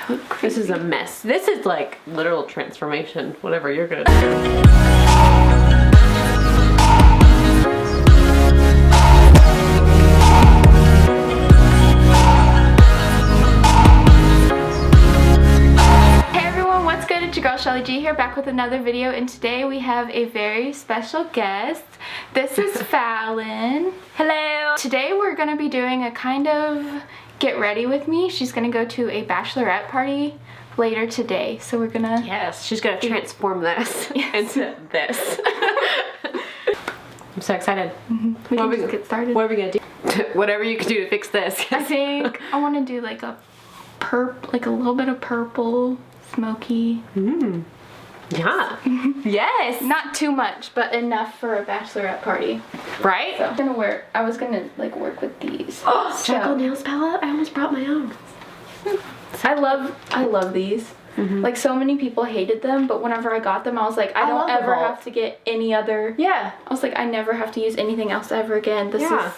look crazy. This is a mess. This is like literal transformation, whatever you're gonna do. It's your girl Shellie G here, back with another video, and today we have a very special guest. This is Fallon. Hello! Today we're going to be doing a kind of get ready with me. She's going to go to a bachelorette party later today, so we're going to... Yes, she's going to transform this into this. I'm so excited. We can just get started. What are we going to do? Whatever you can do to fix this. I think I want to do like a little bit of purple. Smoky. Yeah. Yes. Not too much, but enough for a bachelorette party. Right? So I was gonna like work with these. Oh, Charcoal Nails palette. I almost brought my own. I love these. Like, so many people hated them, but whenever I got them, I was like, I don't ever have to get any other. Yeah. I was like, I never have to use anything else ever again. This is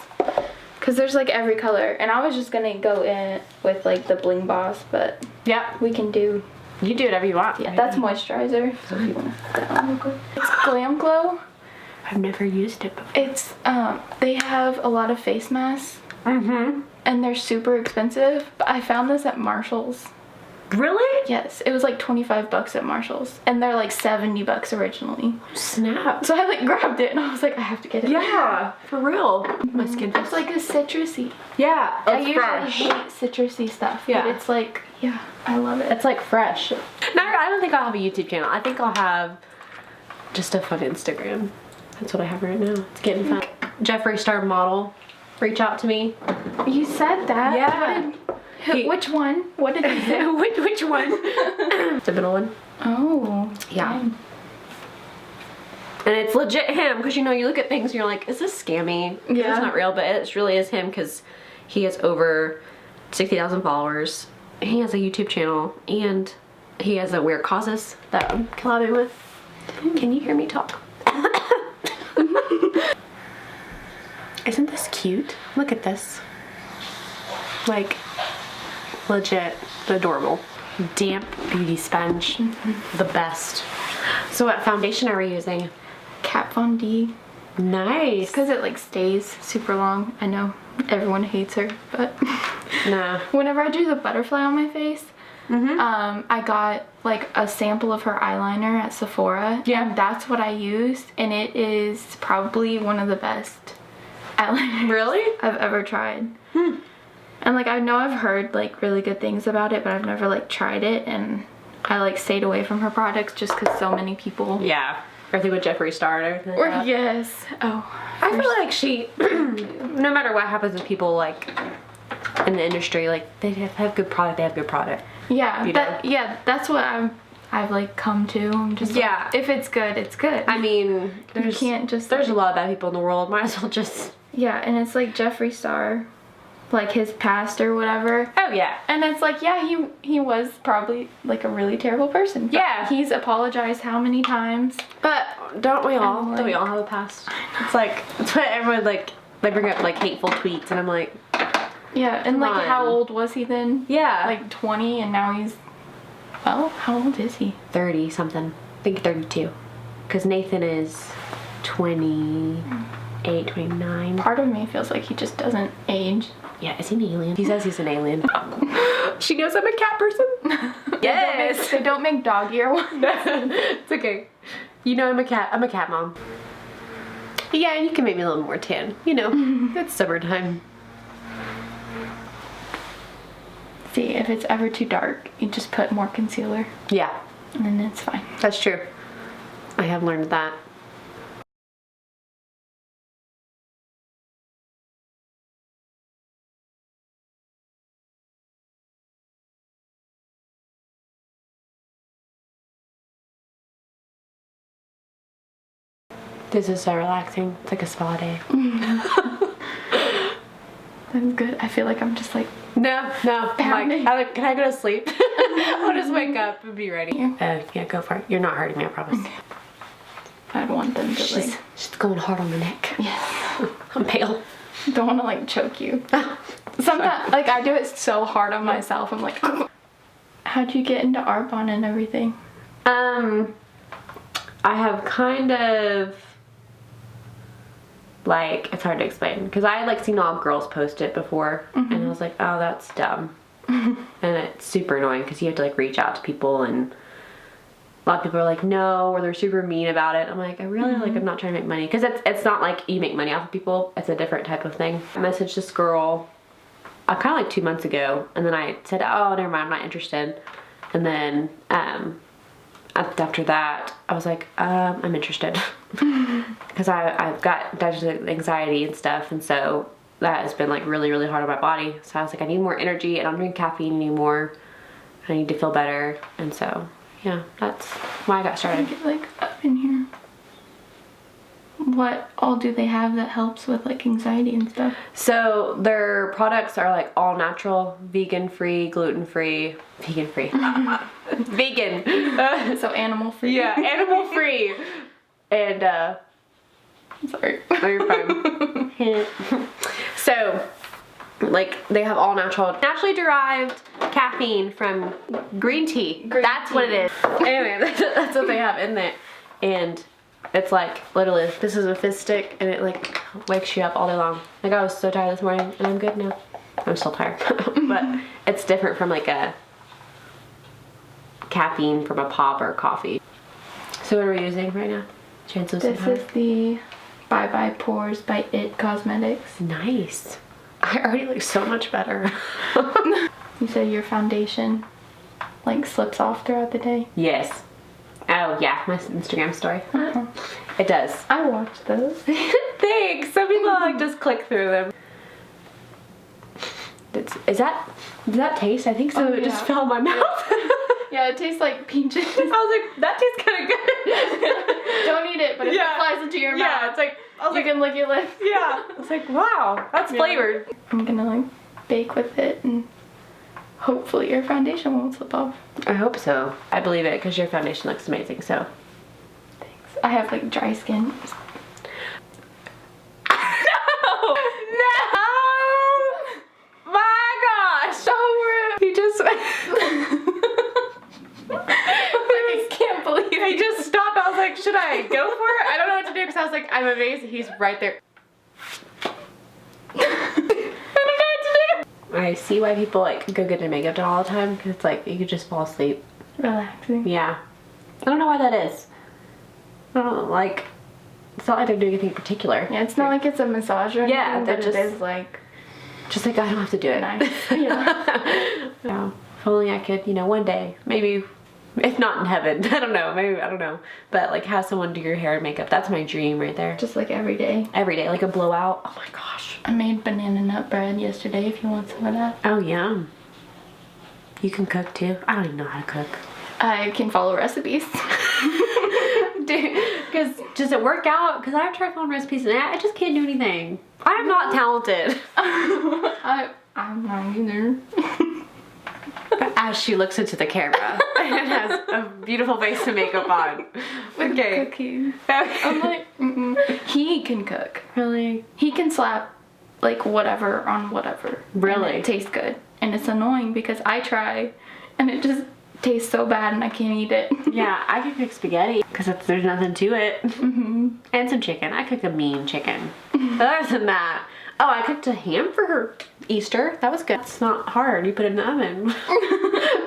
because there's like every color, and I was just gonna go in with like the Bling Boss, but yeah, we can do. You do whatever you want. Yeah, that's moisturizer. So if you want to put that on real quick. It's Glam Glow. I've never used it before. It's they have a lot of face masks. And they're super expensive. But I found this at Marshall's. Really? Yes, it was like 25 bucks at Marshall's, and they're like 70 bucks originally. Snap. So I like grabbed it and I was like, I have to get it. Yeah, for real. My skin feels It's like a citrusy. Yeah, I it's usually fresh. hate citrusy stuff. Yeah. But it's like, yeah, I love it. It's like fresh. No, I don't think I'll have a YouTube channel. I think I'll have just a fun Instagram. That's what I have right now. It's getting fun. Jeffree Star model, reach out to me. You said that. Yeah. Which one? What did you say? which one? The middle one. Oh. Yeah. Dang. And it's legit him, because you know, you look at things and you're like, is this scammy? Yeah. It's not real, but it really is him, because he has over 60,000 followers. He has a YouTube channel, and he has a Weird Causes that I'm collabing with. Can you hear me talk? Isn't this cute? Look at this. Like, legit adorable. Damp beauty sponge. The best. So what foundation are we using? Kat Von D. Nice. Because it like stays super long. I know everyone hates her, but Nah. whenever I do the butterfly on my face, I got like a sample of her eyeliner at Sephora. Yeah. And that's what I used, and it is probably one of the best eyeliners Really? I've ever tried. And like, I know I've heard like really good things about it, but I've never like tried it, and I like stayed away from her products just because so many people. Yeah. Everything with Jeffree Star and everything like that. Yes. Oh. I feel like she, no matter what happens with people like in the industry, like they have good product, they have good product. Yeah. You That. Yeah. That's what I've like come to. I'm just like, if it's good, it's good. I mean, you can't just. There's a lot of bad people in the world. Might as well just. Yeah, and it's like Jeffree Star, like his past or whatever. Oh yeah. And it's like, yeah, he was probably like a really terrible person. Yeah. He's apologized how many times? But don't we all? Like, don't we all have a past? It's like it's what everyone like. They bring up like hateful tweets, and I'm like. Yeah, and like, how old was he then? Yeah. Like 20, and now he's. Well, how old is he? 30 something. I think 32. Because Nathan is 28, 29. Part of me feels like he just doesn't age. Yeah, is he an alien? He says he's an alien. She knows I'm a cat person. Yes. They don't make dog ear ones. It's okay. You know I'm a cat mom. Yeah, and you can make me a little more tan. You know, it's summertime. See, if it's ever too dark, you just put more concealer. Yeah. And then it's fine. That's true. I have learned that. This is so relaxing. It's like a spa day. That's good. I feel like I'm just like... No. Pounding. I'm like, can I go to sleep? I'll just wake up and be ready. Yeah, go for it. You're not hurting me, I promise. Okay. I'd want them to like... She's going hard on the neck. Yes. I'm pale. Don't want to like choke you. Sometimes, like, I do it so hard on myself. I'm like... How'd you get into Arbonne and everything? I have kind of, like, it's hard to explain because I had like seen all girls post it before, and I was like, oh, that's dumb. And it's super annoying because you have to like reach out to people, and a lot of people are like, no, or they're super mean about it. I'm like, I really like, I'm not trying to make money, because it's not like you make money off of people. It's a different type of thing. I messaged this girl kind of like 2 months ago, and then I said, oh, never mind, I'm not interested. And then after that, I was like, I'm interested. Because I've got digestive anxiety and stuff, and so that has been like really, really hard on my body. So I was like, I need more energy. I don't drink caffeine anymore. I need to feel better. And so, yeah, that's why I got started. Get like up in here. What all do they have that helps with like anxiety and stuff? So their products are like all natural, vegan free, gluten free, vegan free, vegan. So animal free. Yeah, animal free. And sorry. No, you're fine. So, like, they have all natural, naturally derived caffeine from green tea. That's what it is. Anyway, that's what they have in there. And it's like, literally, this is a fizz stick, and it like wakes you up all day long. Like, I was so tired this morning, and I'm good now. I'm still tired. But it's different from like a caffeine from a pop or coffee. So what are we using right now? Translucent This is the Bye Bye Pores by IT Cosmetics. Nice. I already look so much better. You said your foundation like slips off throughout the day? Yes. Oh yeah, my Instagram story. It does. I watched those. Thanks. Some people like just click through them. Does that taste? I think so. Oh, It just yeah. fell in my mouth. Yeah, it tastes like peaches. I was like, that tastes kind of good. Don't eat it, but if it flies into your mouth, Yeah, it's like, I was you like, can lick your lips. yeah. I was like, wow, that's flavored. I'm gonna like bake with it, and hopefully your foundation won't slip off. I hope so. I believe it because your foundation looks amazing. So. Thanks. I have like dry skin. No! My gosh! So rude. He just. I can't believe He just stopped. I was like, should I go for it? I don't know what to do because I was like, I'm amazed he's right there. I don't know what to do. I see why people like go get their makeup done all the time, because it's like you could just fall asleep. relaxing. Yeah. I don't know why that is. I don't know, like, it's not like they're doing anything particular. Yeah, it's not like it's a massage or anything, Yeah, but they're it just- is like Just like I don't have to do it. nice. Yeah. Yeah. If only I could, you know, one day, maybe, if not in heaven, I don't know, maybe, I don't know, but like have someone do your hair and makeup. That's my dream right there. Just like every day. Every day, like a blowout. Oh my gosh. I made banana nut bread yesterday if you want some of that. Oh, yum. You can cook too? I don't even know how to cook. I can follow recipes. Because does it work out? Because I've tried following recipes and I just can't do anything. I'm not talented. I'm not either. As she looks into the camera and has a beautiful face and makeup on. Okay. Cooking. I'm like, he can cook. Really? He can slap like whatever on whatever. Really? And it tastes good. And it's annoying because I try and it just tastes so bad and I can't eat it. Yeah, I can cook spaghetti because there's nothing to it. And some chicken. I cook a mean chicken. But other than that, oh, I cooked a ham for her Easter. That was good. It's not hard. You put it in the oven.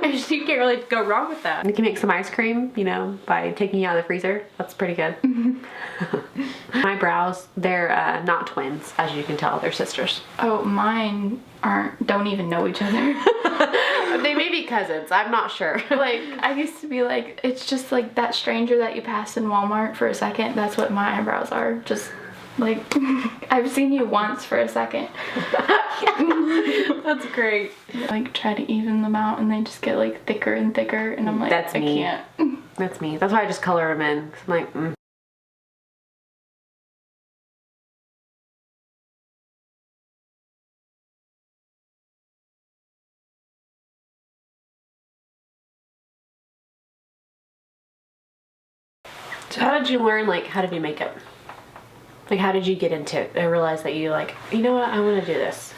You can't really go wrong with that. You can make some ice cream, you know, by taking it out of the freezer. That's pretty good. My brows, they're not twins, as you can tell. They're sisters. Oh, mine don't even know each other. They may be cousins. I'm not sure. Like, I used to be like, it's just like that stranger that you passed in Walmart for a second. That's what my eyebrows are. Just like, I've seen you once for a second. That's great. Like, try to even them out and they just get like thicker and thicker. And I'm like, That's me. I can't. That's me. That's why I just color them in. 'Cause I'm like, So how did you learn, like, how to do makeup? Like, how did you get into it? I realized that you, like, you know what, I want to do this.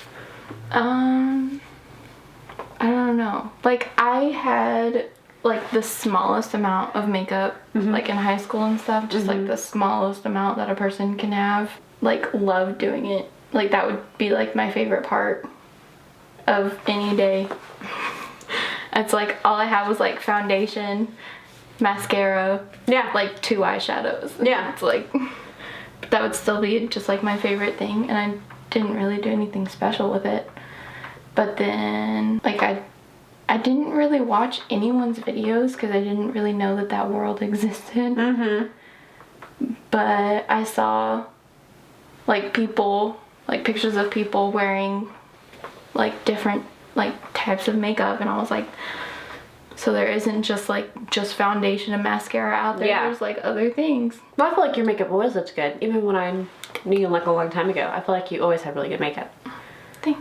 I don't know. Like, I had, like, the smallest amount of makeup, like, in high school and stuff. Just, like, the smallest amount that a person can have. Like, love doing it. Like, that would be, like, my favorite part of any day. It's, like, all I had was, like, foundation, mascara. Yeah. Like, 2 eyeshadows. Yeah. It's, like, that would still be just, like, my favorite thing. And I didn't really do anything special with it. But then, like, I didn't really watch anyone's videos because I didn't really know that that world existed. But I saw, like, people, like, pictures of people wearing, like, different, like, types of makeup, and I was like, so there isn't just, like, just foundation and mascara out there. There's, like, other things. Well, I feel like your makeup always looks good. Even when I knew you, like, a long time ago, I feel like you always have really good makeup. Thanks.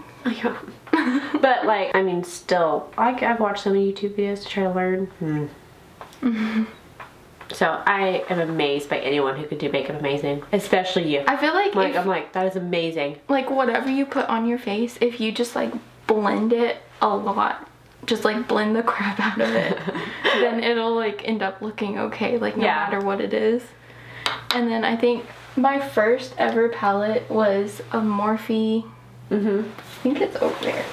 But, like, I mean, still, like, I've watched so many YouTube videos to try to learn. So I am amazed by anyone who could do makeup amazing, especially you. I feel like I'm like, that is amazing. Like, whatever you put on your face, if you just, like, blend it a lot, just, like, blend the crap out of it, then it'll, like, end up looking okay, like, no matter what it is. And then I think my first ever palette was a Morphe. I think it's over there.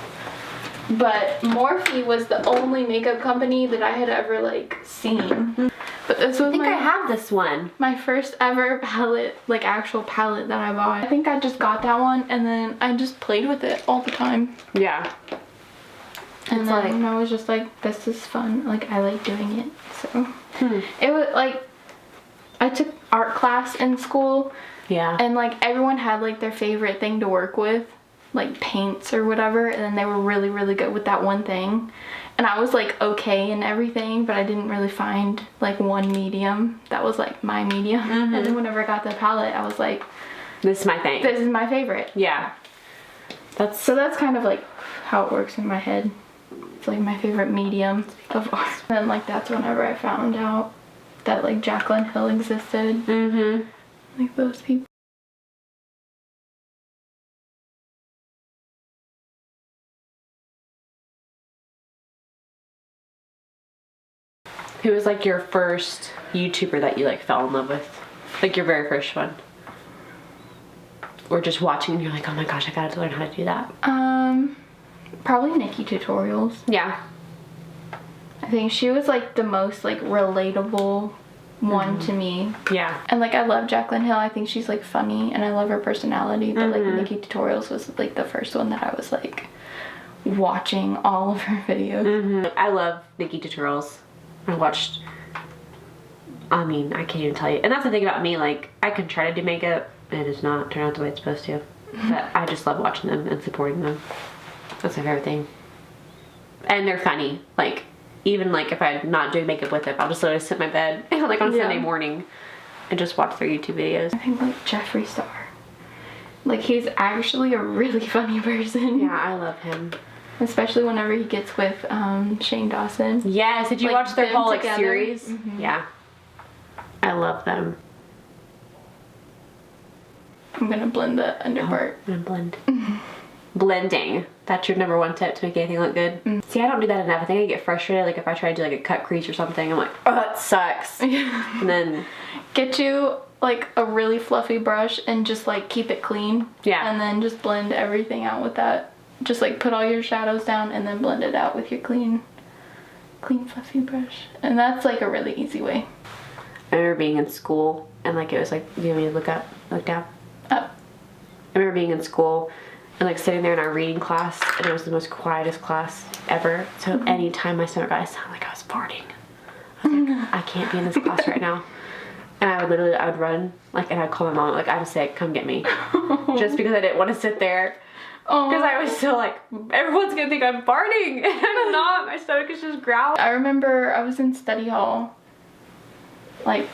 But Morphe was the only makeup company that I had ever, like, seen. But this was I have this one. My first ever palette, like, actual palette that I bought. I think I just got that one, and then I just played with it all the time. Yeah. And then I was just like, this is fun. Like, I like doing it. So it was like, I took art class in school. Yeah. And, like, everyone had, like, their favorite thing to work with, like, paints or whatever, and then they were really, really good with that one thing. And I was, like, okay in everything, but I didn't really find, like, one medium that was, like, my medium. And then whenever I got the palette, I was like, this is my thing. this is my favorite. Yeah. So that's kind of, like, how it works in my head. It's, like, my favorite medium of art. And then, like, that's whenever I found out that, like, Jaclyn Hill existed. Like, those people. Who was, like, your first YouTuber that you, like, fell in love with? Like, your very first one? Or just watching and you're like, oh my gosh, I gotta learn how to do that. Probably Nikki Tutorials. Yeah. I think she was, like, the most, like, relatable one to me. Yeah. And, like, I love Jaclyn Hill. I think she's, like, funny, and I love her personality. But, like, Nikki Tutorials was, like, the first one that I was, like, watching all of her videos. I love Nikki Tutorials. I watched, I mean, I can't even tell you. And that's the thing about me, like, I can try to do makeup, and it does not turn out the way it's supposed to. But I just love watching them and supporting them. That's my favorite thing. And they're funny. Like, even, like, if I'm not doing makeup with them, I'll just literally sit in my bed, like, on Sunday morning, and just watch their YouTube videos. I think, like, Jeffree Star. Like, he's actually a really funny person. Yeah, I love him. Especially whenever he gets with Shane Dawson. Yes, did you Like, watch their them whole, like, together? series? Yeah. I love them. I'm gonna blend the under part. I'm gonna blend. Blending. That's your number one tip to make anything look good? See, I don't do that enough. I think I get frustrated, like, if I try to do, like, a cut crease or something, I'm like, oh, that sucks. And then... Get you, like, a really fluffy brush and just, like, keep it clean. Yeah. And then just blend everything out with that. Just, like, put all your shadows down and then blend it out with your clean fluffy brush. And that's, like, a really easy way. I remember being in school and, like, it was like, you want me to look up, look down? Up. I remember being in school and, like, sitting there in our reading class, and it was the most quietest class ever. So anytime my stomach got, I sounded like I was farting. I was like, I can't be in this class right now. And I would run, like, and I'd call my mom, like, I'm sick, come get me. Just because I didn't want to sit there. Because I was still like, everyone's gonna think I'm farting, and I'm not. My stomach is just growling. I remember I was in study hall. Like,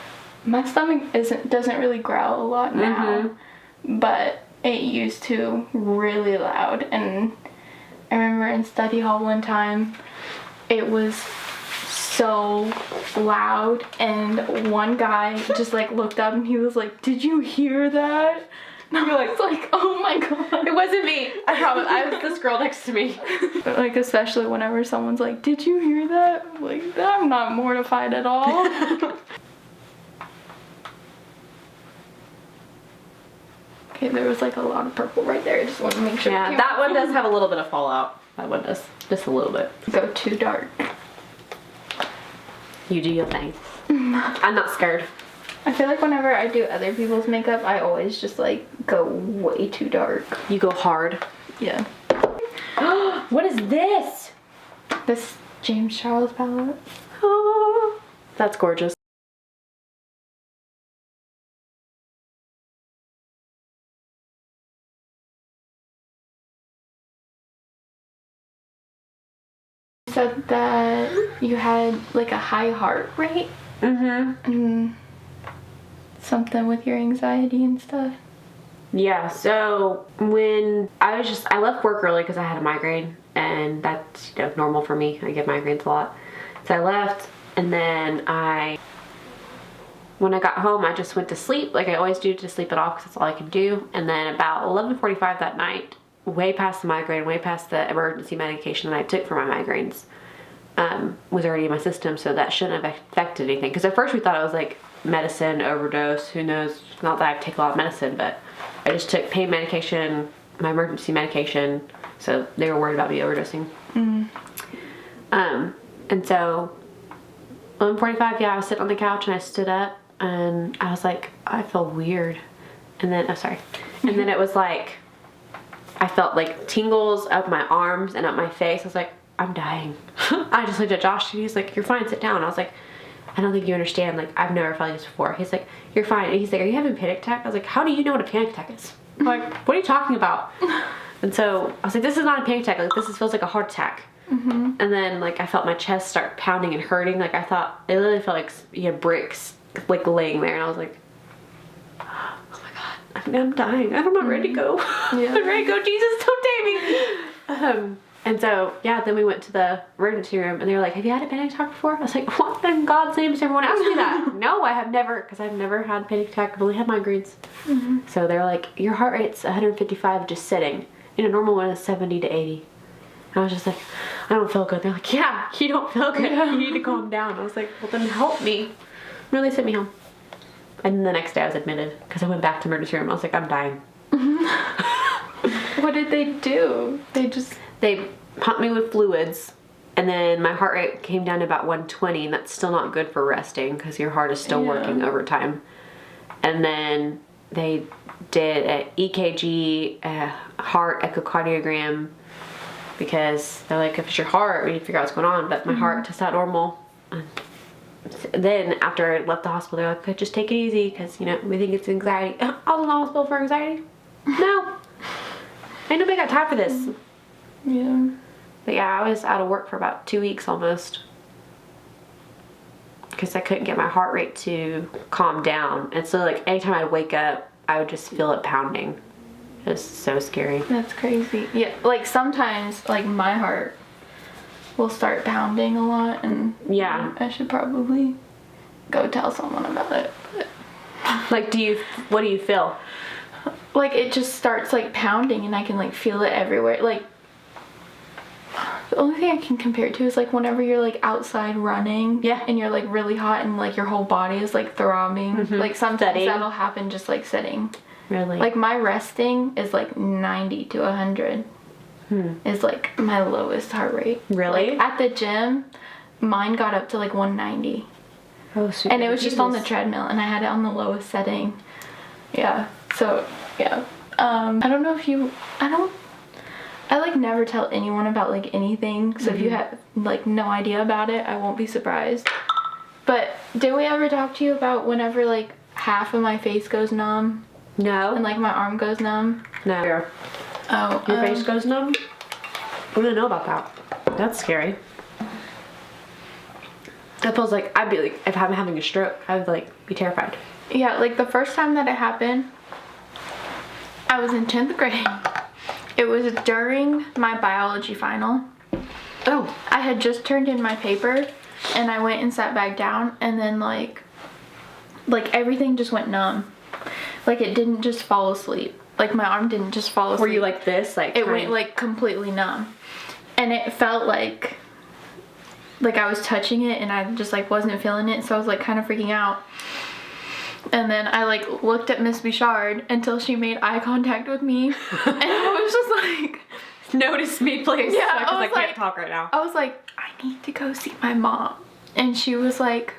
my stomach doesn't really growl a lot now, but it used to really loud. And I remember in study hall one time, it was so loud, and one guy just, like, looked up and he was like, did you hear that? No, you're like, oh my god. It wasn't me. I promise. I was this girl next to me. But like, especially whenever someone's like, did you hear that? I'm like, I'm not mortified at all. Okay, there was like a lot of purple right there. I just want to make sure. Yeah, that one does have a little bit of fallout. That one does. Just a little bit. Go too dark. You do your thing. I'm not scared. I feel like whenever I do other people's makeup, I always just like go way too dark. You go hard. Yeah. What is this? This James Charles palette. Oh, that's gorgeous. You said that you had like a high heart rate. And something with your anxiety and stuff. Yeah, so when I left work early because I had a migraine, and that's, you know, normal for me. I get migraines a lot. So I left, and then when I got home, I just went to sleep like I always do, to sleep it off because that's all I can do. And then about 11:45 that night, way past the migraine, way past the emergency medication that I took for my migraines, was already in my system, so that shouldn't have affected anything. Because at first we thought it was like medicine overdose, who knows. Not that I take a lot of medicine, but I just took pain medication, my emergency medication, so they were worried about me overdosing. And so 11:45, yeah, I was sitting on the couch and I stood up and I was like, I feel weird. And then, and then it was like, I felt like tingles up my arms and up my face. I was like, I'm dying. I just looked at Josh and he's like, you're fine, sit down. I was like, I don't think you understand. Like, I've never felt like this before. He's like, you're fine. And he's like, are you having a panic attack? I was like, how do you know what a panic attack is? I'm like, what are you talking about? And so I was like, this is not a panic attack. Like, feels like a heart attack. And then like I felt my chest start pounding and hurting. Like I thought, it literally felt like you had bricks like laying there. And I was like, oh my God, I'm dying. I'm not ready to go. Yeah. I'm ready to go. Jesus, don't take me. And so, yeah, then we went to the emergency room and they were like, have you had a panic attack before? I was like, what in God's name does everyone ask me that? No, I have never, because I've never had a panic attack. I've only had migraines. So they're like, your heart rate's 155 just sitting. And a normal one is 70 to 80. I was just like, I don't feel good. They're like, yeah, you don't feel good. You need to calm down. I was like, well, then help me. Really sent me home. And the next day I was admitted because I went back to emergency room. I was like, I'm dying. What did they do? They pumped me with fluids, and then my heart rate came down to about 120, and that's still not good for resting because your heart is still working overtime. And then they did an EKG, a heart echocardiogram, because they're like, if it's your heart, we need to figure out what's going on. But my heart tested out normal. And then after I left the hospital, they're like, just take it easy because, you know, we think it's anxiety. I was in the hospital for anxiety? No. Ain't nobody got time for this. Yeah. But yeah, I was out of work for about 2 weeks almost. Because I couldn't get my heart rate to calm down. And so like anytime I'd wake up, I would just feel it pounding. It was so scary. That's crazy. Yeah, like sometimes like my heart will start pounding a lot, and yeah, I should probably go tell someone about it. But like, what do you feel? Like it just starts like pounding and I can like feel it everywhere. Like the only thing I can compare it to is like whenever you're like outside running, and you're like really hot and like your whole body is like throbbing. Like sometimes that'll happen just like sitting. Really? Like my resting is like 90 to 100 is like my lowest heart rate. Really? Like at the gym, mine got up to like 190. Oh, sweet. And it was just on the treadmill and I had it on the lowest setting. Yeah. So, yeah. I don't know if I like never tell anyone about like anything. So if you have like no idea about it, I won't be surprised. But did we ever talk to you about whenever like half of my face goes numb? No. And like my arm goes numb? No. Oh. Your face goes numb? I didn't know about that. That's scary. That feels like, I'd be like, if I'm having a stroke, I would like be terrified. Yeah, like the first time that it happened, I was in 10th grade. It was during my biology final. Oh. I had just turned in my paper and I went and sat back down and then like everything just went numb. Like it didn't just fall asleep. Like my arm didn't just fall asleep. Were you like this? Like it went like completely numb. And it felt like I was touching it and I just like wasn't feeling it. So I was like kind of freaking out. And then I like looked at Miss Bouchard until she made eye contact with me. And I was just like, notice me, please. Yeah, because I like, can't talk right now. I was like, I need to go see my mom. And she was like,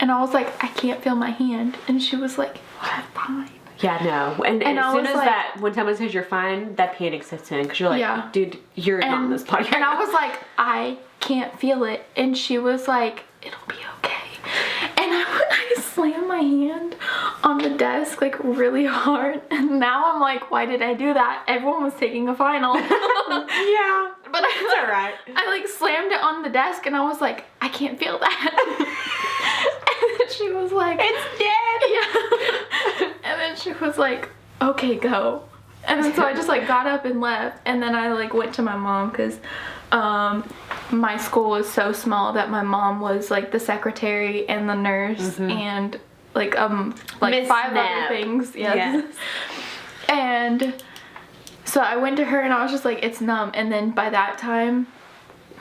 and I was like, I can't feel my hand. And she was like, you're fine. Yeah, no. And as I soon was as like, that, when someone says you're fine, that panic sets in. Because you're like, Yeah. dude, you're not on this podcast. And I was like, I can't feel it. And she was like, it'll be okay. And I slammed my hand on the desk like really hard. And now I'm like, why did I do that? Everyone was taking a final. Yeah. But It's alright. I like slammed it on the desk and I was like, I can't feel that. And then she was like, it's dead. Yeah. And then she was like, okay, go. And then so I just like got up and left. And then I like went to my mom because my school was so small that my mom was like the secretary and the nurse and like Miss 5 Snap. other things. Yes. And so I went to her and I was just like, it's numb. And then by that time,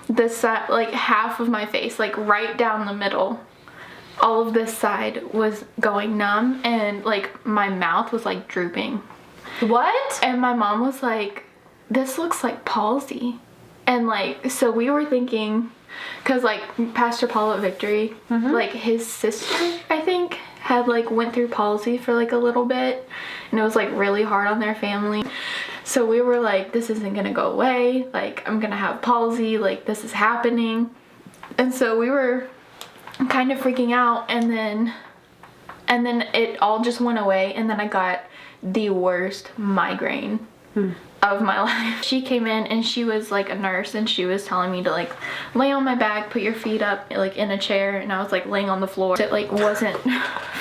this side, like half of my face, like right down the middle, all of this side was going numb and like my mouth was like drooping. What? And my mom was like, this looks like palsy. And like, so we were thinking, cause like Pastor Paul at Victory, like his sister, I think, had like went through palsy for like a little bit and it was like really hard on their family. So we were like, this isn't gonna go away. Like I'm gonna have palsy, like this is happening. And so we were kind of freaking out and then it all just went away and then I got the worst migraine of my life. She came in and she was like a nurse and she was telling me to like lay on my back, put your feet up like in a chair, and I was like laying on the floor. It like wasn't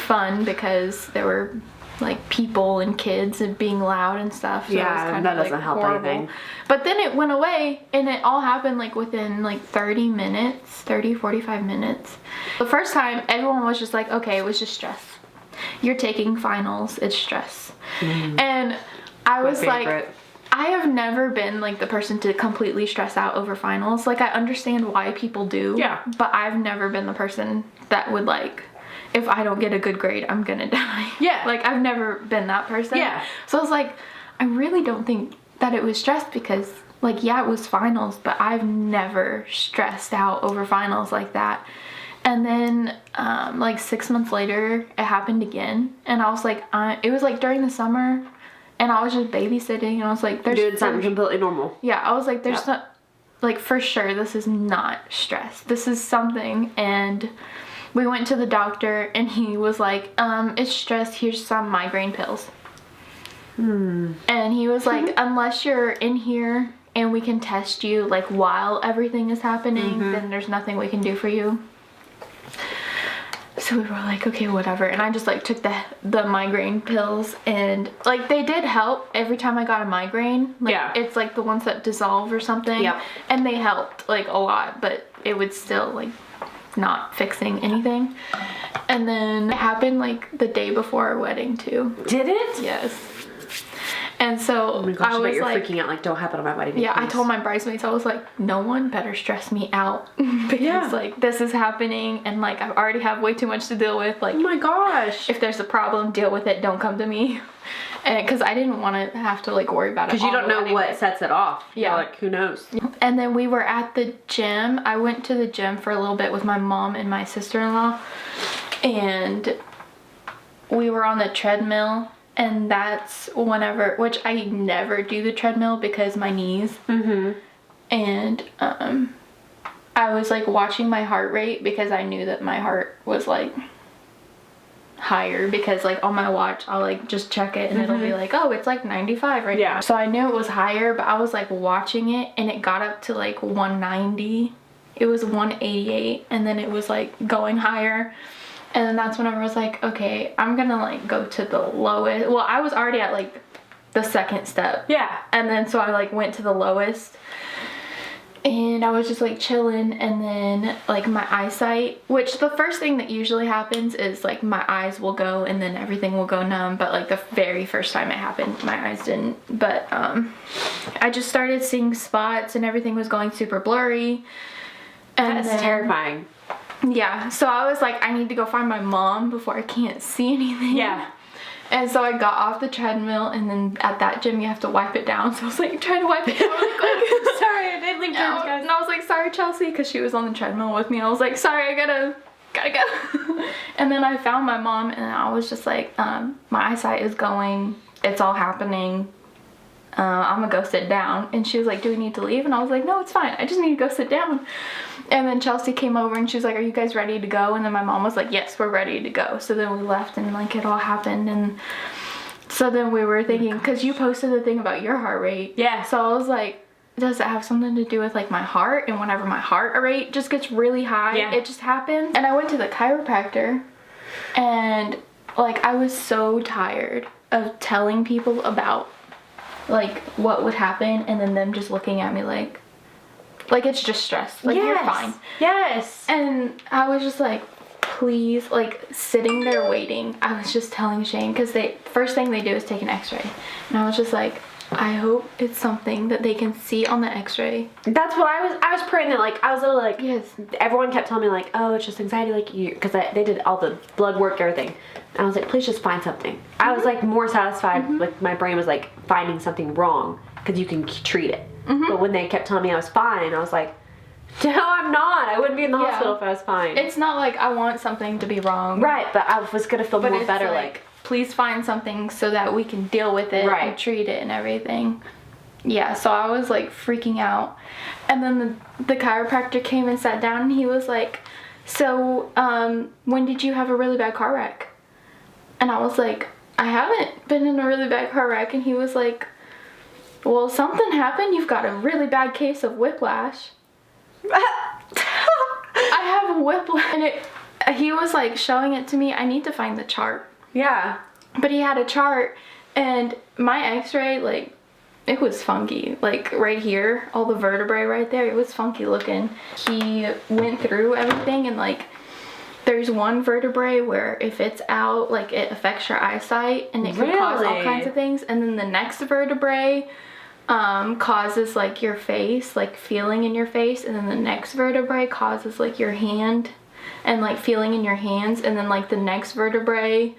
fun because there were like people and kids and being loud and stuff. So Yeah, it was kind that of, doesn't like, help horrible. anything. But then it went away and it all happened like within like 30 minutes, 45 minutes. The first time everyone was just like, okay, it was just stress. You're taking finals, it's stress. And I was like, I have never been like the person to completely stress out over finals. Like I understand why people do. Yeah. But I've never been the person that would like, if I don't get a good grade, I'm gonna die. Yeah. Like I've never been that person. Yeah. So I was like, I really don't think that it was stress because like, yeah, it was finals, but I've never stressed out over finals like that. And then like 6 months later, it happened again. And I was like, it was like during the summer and I was just babysitting and I was like, doing something completely normal. Yeah, I was like, there's not, like for sure, this is not stress. This is something. And we went to the doctor and he was like, it's stress, here's some migraine pills. And he was like, unless you're in here and we can test you like while everything is happening, then there's nothing we can do for you. So we were like, okay, whatever. And I just like took the migraine pills and like they did help every time I got a migraine. Like, Yeah. It's like the ones that dissolve or something. Yep. And they helped like a lot, but it would still like not fixing anything. And then it happened like the day before our wedding too. Did it? Yes. And so Oh my gosh, I was you're like, freaking out. Like, don't happen on my wedding day, yeah, I please. told my bridesmaids, I was like, no one better stress me out because like this is happening and like I already have way too much to deal with. Like, Oh my gosh. if there's a problem, deal with it. Don't come to me. And because I didn't want to have to like worry about it. Because you don't know wedding what day. sets it off. Yeah. You're like, who knows? And then we were at the gym. I went to the gym for a little bit with my mom and my sister-in-law. And we were on the treadmill. And that's whenever, which I never do the treadmill because my knees. And I was like watching my heart rate because I knew that my heart was like higher because like on my watch I'll like just check it and it'll be like, oh, it's like 95 right now. So I knew it was higher, but I was like watching it and it got up to like 190. It was 188 and then it was like going higher. And then that's when I was like, okay, I'm gonna like go to the lowest. Well, I was already at like the second step. Yeah. And then so I like went to the lowest. And I was just like chilling, and then like my eyesight, which the first thing that usually happens is like my eyes will go and then everything will go numb, but like the very first time it happened my eyes didn't. But I just started seeing spots and everything was going super blurry. And That's terrifying. Yeah, so I was like, I need to go find my mom before I can't see anything. Yeah. And so I got off the treadmill, and then at that gym you have to wipe it down. So I was like trying to wipe it down really quick. Sorry, I didn't leave germs, guys. And I was like, sorry, Chelsea, because she was on the treadmill with me. I was like, sorry, I gotta go. And then I found my mom, and I was just like, my eyesight is going. It's all happening. I'm gonna go sit down. And she was like, do we need to leave? And I was like, no, it's fine. I just need to go sit down. And then Chelsea came over and she was like, are you guys ready to go? And then my mom was like, yes, we're ready to go. So then we left, and like it all happened. And so then we were thinking, because you posted the thing about your heart rate. Yeah. So I was like, does it have something to do with like my heart? And whenever my heart rate just gets really high, yeah, it just happens. And I went to the chiropractor, and like I was so tired of telling people about like what would happen, and then them just looking at me like it's just stress. Like, you're fine. Yes. And I was just like, please, like sitting there waiting. I was just telling Shane, because first thing they do is take an x-ray. And I was just like, I hope it's something that they can see on the x-ray. That's what I was praying that, like, I was little, like, yes, everyone kept telling me, like, oh, it's just anxiety, like, because they did all the blood work, everything. And I was like, please just find something. I was, like, more satisfied, like, my brain was, like, finding something wrong, because you can treat it. But when they kept telling me I was fine, I was like, no, I'm not. I wouldn't be in the hospital if I was fine. It's not like I want something to be wrong. Right, but I was going to feel more better, like, please find something so that we can deal with it and treat it and everything. Yeah, so I was like freaking out. And then the chiropractor came and sat down, and he was like, so when did you have a really bad car wreck? And I was like, I haven't been in a really bad car wreck. And he was like, well, something happened. You've got a really bad case of whiplash. I have whiplash. And he was like showing it to me. I need to find the chart. Yeah. But he had a chart, and my x-ray, like, it was funky. Like, right here, all the vertebrae right there, it was funky looking. He went through everything, and like, there's one vertebrae where if it's out, like, it affects your eyesight, and it could cause all kinds of things. And then the next vertebrae causes like your face, like feeling in your face. And then the next vertebrae causes like your hand and like feeling in your hands. And then like the next vertebrae,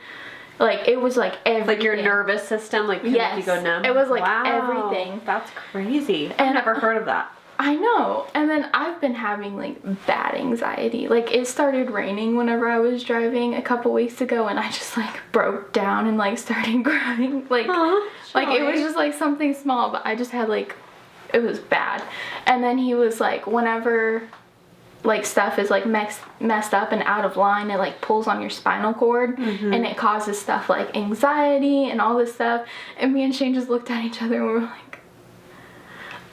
like it was like everything. Like your nervous system, like yes, you go numb. It was like everything. That's crazy. I've never heard of that. I know. And then I've been having like bad anxiety. Like, it started raining whenever I was driving a couple weeks ago, and I just like broke down and like started crying. Like, like it was just like something small, but I just had like, it was bad. And then he was like, whenever like stuff is like messed up and out of line, it like pulls on your spinal cord, and it causes stuff like anxiety and all this stuff. And me and Shane just looked at each other and we were like,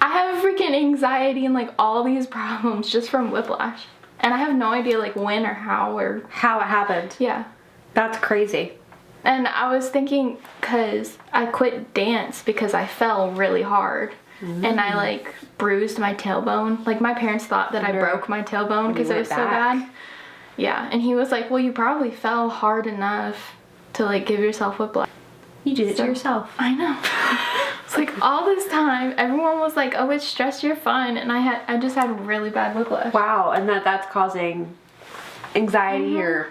I have freaking anxiety and like all these problems just from whiplash. And I have no idea like when or how it happened. Yeah. That's crazy. And I was thinking, because I quit dance because I fell really hard. And I like bruised my tailbone. Like, my parents thought that I broke my tailbone because it was so bad. Yeah. And he was like, well, you probably fell hard enough to like give yourself whiplash. You did it to yourself. I know. It's like all this time, everyone was like, oh, it's stress, you're fine. And I just had really bad whiplash. Wow. And that's causing anxiety or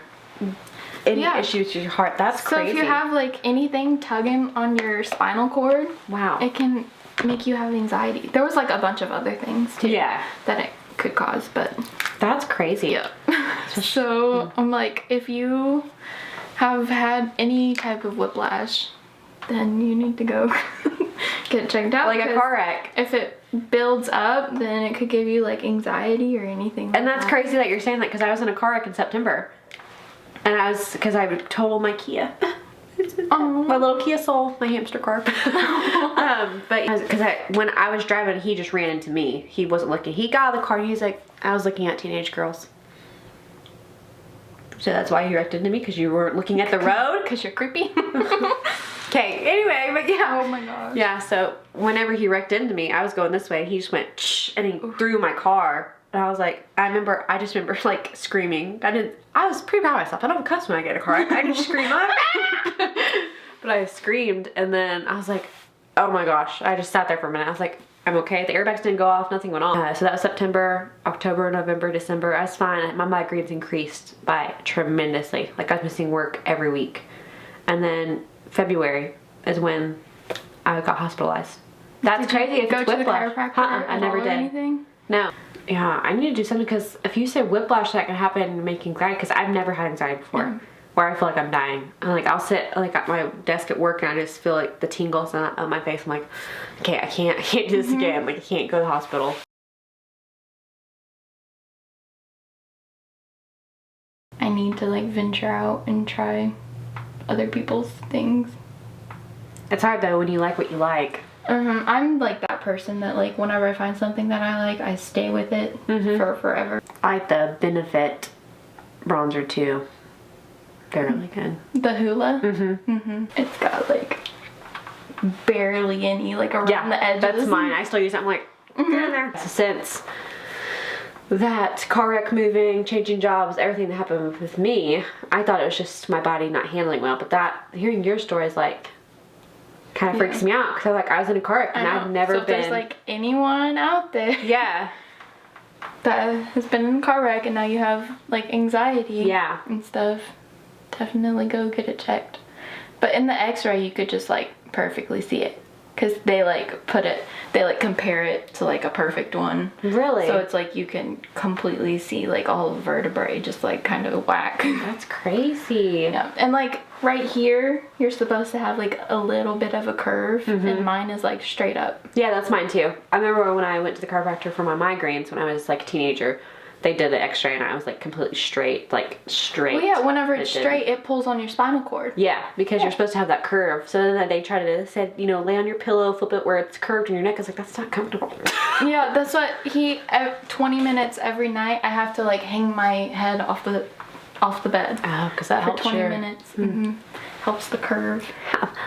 any issues with your heart. That's crazy. So if you have like anything tugging on your spinal cord, wow, it can make you have anxiety. There was like a bunch of other things too that it could cause, but that's crazy. Yeah. So I'm like, if you have had any type of whiplash, then you need to go get checked out. Like a car wreck. If it builds up, then it could give you like anxiety or anything like and that's that. crazy that you're saying that, because I was in a car wreck in September. And because I totaled my Kia. My little Kia Soul, my hamster car. But because when I was driving, he just ran into me. He wasn't looking. He got out of the car and he's like, I was looking at teenage girls. So that's why he wrecked into me, because you weren't looking at the road? Because you're creepy. Okay, anyway, but yeah. Oh my gosh. Yeah, so whenever he wrecked into me, I was going this way. He just went, shh, and he threw my car. And I was like, I just remember like screaming. I was pretty proud of myself. I don't cuss when I get in a car. I just scream up. But I screamed, and then I was like, oh my gosh. I just sat there for a minute. I was like, I'm okay. The airbags didn't go off. Nothing went on. So that was September, October, November, December. I was fine. My migraines increased by tremendously. Like I was missing work every week. And then February is when I got hospitalized. That's crazy. If Go it's to the whiplash. chiropractor. I never or did. Anything? No. Yeah, I need to do something because if you say whiplash, that can happen and make anxiety. Because I've never had anxiety before, where I feel like I'm dying. And like I'll sit like at my desk at work and I just feel like the tingles on my face. I'm like, okay, I can't do this again. Like I can't go to the hospital. I need to like venture out and try other people's things. It's hard though when you like what you like. I'm like that person that like whenever I find something that I like, I stay with it for forever. I like the Benefit bronzer too. They're really good. The Hula? It's got like barely any like around the edges. That's mine. I still use it. I'm like, get in there. Since that car wreck, moving, changing jobs, everything that happened with me, I thought it was just my body not handling well. But that, hearing your story is like, kind of freaks me out. Because I was in a car wreck and I've never so if been. there's like anyone out there that has been in a car wreck and now you have like anxiety and stuff, definitely go get it checked. But in the x-ray you could just like perfectly see it. Because they like compare it to like a perfect one. Really? So it's like you can completely see like all the vertebrae just like kind of whack. That's crazy. Yeah. And like right here, you're supposed to have like a little bit of a curve, and mine is like straight up. Yeah, that's mine too. I remember when I went to the chiropractor for my migraines when I was like a teenager, they did the x-ray and I was like completely straight, like straight. Well, yeah, whenever it's straight, it pulls on your spinal cord. Yeah, because you're supposed to have that curve. So then they tried to, said, you know, lay on your pillow, flip it where it's curved in your neck. I was like, that's not comfortable. Yeah, that's what 20 minutes every night, I have to like hang my head off the bed. Oh, because that helps 20 minutes. Helps the curve.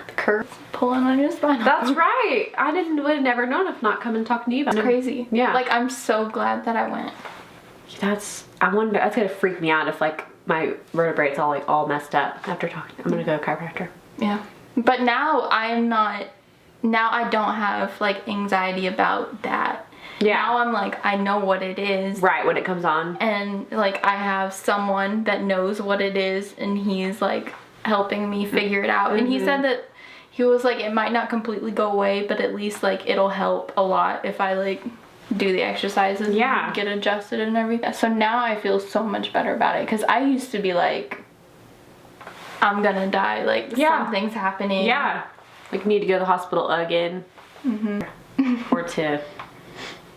The curve. Pulling on your spinal. That's right. I would have never known if not coming and talking to you about it. It's crazy. Yeah. Like, I'm so glad that I went. I wonder, that's gonna freak me out if like my vertebrae's all messed up after talking. I'm gonna go to a chiropractor. Yeah. But now I don't have like anxiety about that. Yeah. Now I'm like, I know what it is. Right, when it comes on. And like I have someone that knows what it is and he's like helping me figure it out. And he said that he was like, it might not completely go away, but at least like it'll help a lot if I like do the exercises and get adjusted and everything. So now I feel so much better about it, because I used to be like, I'm gonna die, like something's happening. Yeah. Like need to go to the hospital again. Or two.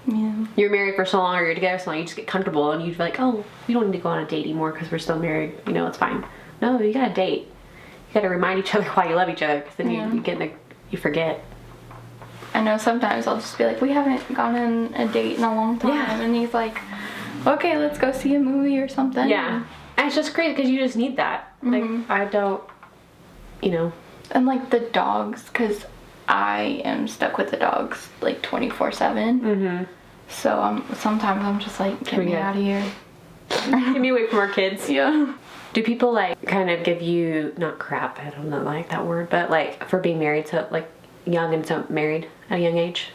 Yeah. You're married for so long or you're together so long, you just get comfortable and you'd be like, oh, we don't need to go on a date anymore because we're still married, you know, it's fine. No, you gotta date. You gotta remind each other why you love each other, because then you forget. I know sometimes I'll just be like, we haven't gone on a date in a long time. Yeah. And he's like, okay, let's go see a movie or something. Yeah. And it's just crazy because you just need that. Like, I don't, you know. And like the dogs, because I am stuck with the dogs like 24/7. So sometimes I'm just like, get me out of here. Get me away from our kids. Yeah. Do people like kind of give you, not crap, I don't know like that word, but like for being married, so like young and so married at a young age?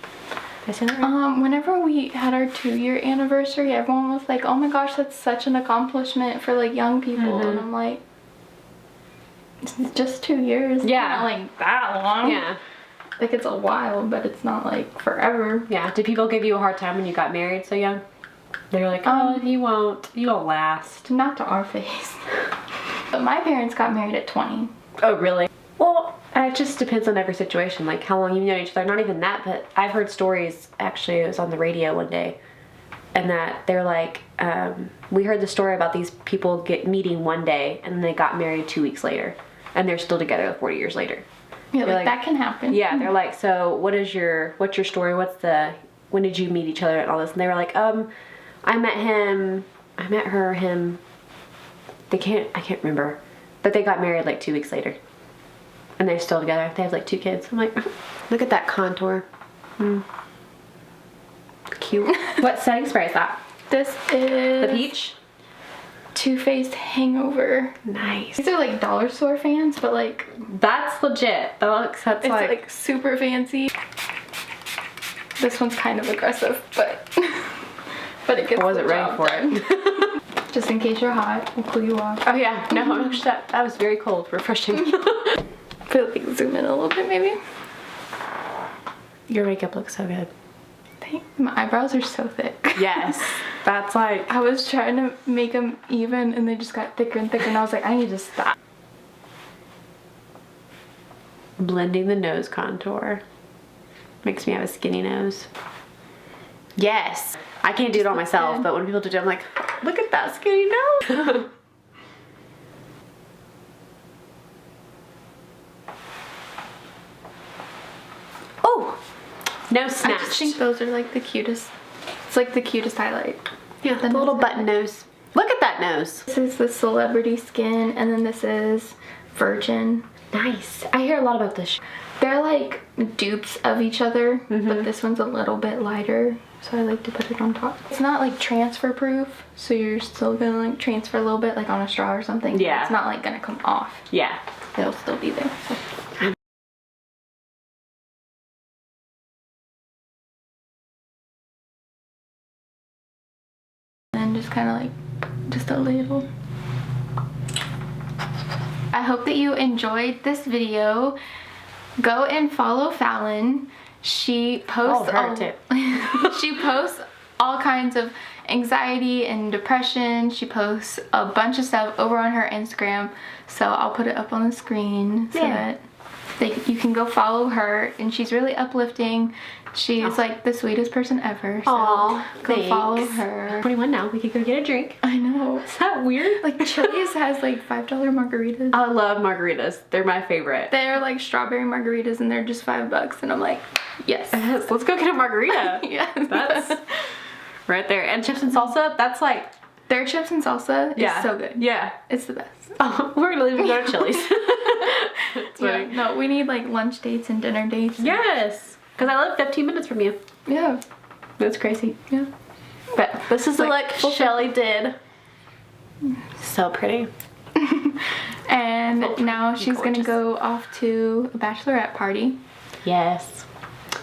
Did I say that right? Whenever we had our 2-year anniversary, everyone was like, oh my gosh, that's such an accomplishment for like young people. And I'm like, it's just 2 years. Yeah. It's not like that long. Yeah. Like it's a while, but it's not like forever. Yeah. Did people give you a hard time when you got married so young? They're like, oh, you won't last. Not to our face. But my parents got married at 20. Oh, really? Well, it just depends on every situation, like how long you've known each other. Not even that, but I've heard stories, actually it was on the radio one day, and that they're like, we heard the story about these people meeting one day and then they got married 2 weeks later and they're still together 40 years later. Yeah, like that can happen. Yeah, they're like, so what's your story? When did you meet each other and all this? And they were like, I met him, I can't remember, but they got married like 2 weeks later. And they're still together. They have like 2 kids. I'm like, look at that contour. Cute. What setting spray is that? This is The peach? Too Faced Hangover. Nice. These are like dollar store fans, but like That's legit. That's it's like super fancy. This one's kind of aggressive, but but it gets I wasn't the ready job for done. it. Just in case you're hot, we'll cool you off. Oh yeah, no, that was very cold, refreshing. Feel like zoom in a little bit maybe. Your makeup looks so good. My eyebrows are so thick. Yes, that's like... I was trying to make them even and they just got thicker and thicker and I was like, I need to stop. Blending the nose contour. Makes me have a skinny nose. Yes! I can't do it all myself, but when people do it, I'm like, look at that skinny nose! Oh! No I snatch. just think those are like the cutest. It's like the cutest highlight. Yeah, the little button nose. Look at that nose. This is the Celebrity Skin and then this is Virgin. Nice. I hear a lot about this. They're like dupes of each other, but this one's a little bit lighter, so I like to put it on top. It's not like transfer proof, so you're still gonna like transfer a little bit like on a straw or something. Yeah. It's not like gonna come off. Yeah. It'll still be there. So. And just kind of like, just a little. I hope that you enjoyed this video. Go and follow Fallon. She posts she posts all kinds of anxiety and depression. She posts a bunch of stuff over on her Instagram. So I'll put it up on the screen so that you can go follow her. And she's really uplifting. She's like the sweetest person ever. So go follow her. 21 now. We could go get a drink. I know. Is that weird? Like Chili's has like $5 margaritas. I love margaritas. They're my favorite. They're like strawberry margaritas and they're just $5 and I'm like, yes. Let's go get a margarita. Yes. That's right there. And chips and salsa, that's like... Their chips and salsa is so good. Yeah. It's the best. Oh, we're gonna leave and go to Chili's. Yeah. No, we need like lunch dates and dinner dates. Yes. Because I live 15 minutes from you. Yeah. That's crazy. Yeah. But this is the look Shellie did. So pretty. And now she's gonna go off to a bachelorette party. Yes.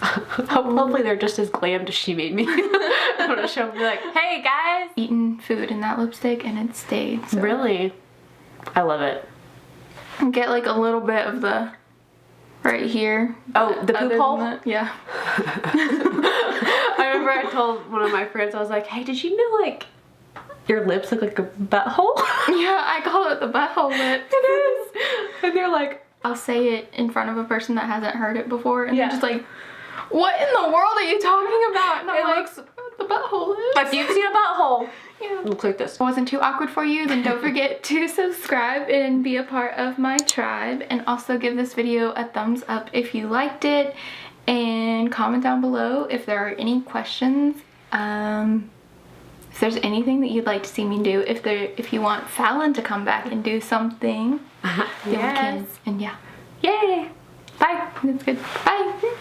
Hopefully they're just as glammed as she made me. I'm gonna show them, be like, hey guys! Eating food in that lipstick and it stayed. So. Really? I love it. Get like a little bit of the right here. Oh, the poop hole? Yeah. I remember I told one of my friends, I was like, hey, did you know like your lips look like a butthole? Yeah, I call it the butthole lip. It is. And they're like, I'll say it in front of a person that hasn't heard it before and Yeah. they're just like, what in the world are you talking about? And I'm It like, looks- the butthole lip. if you've seen a butthole, Yeah. it looks like this. If it wasn't too awkward for you, then don't forget to subscribe and be a part of my tribe. And also give this video a thumbs up if you liked it. And comment down below if there are any questions. If there's anything that you'd like to see me do. If you want Fallon to come back and do something. Then we can. And yeah. Yay! Bye! That's good. Bye!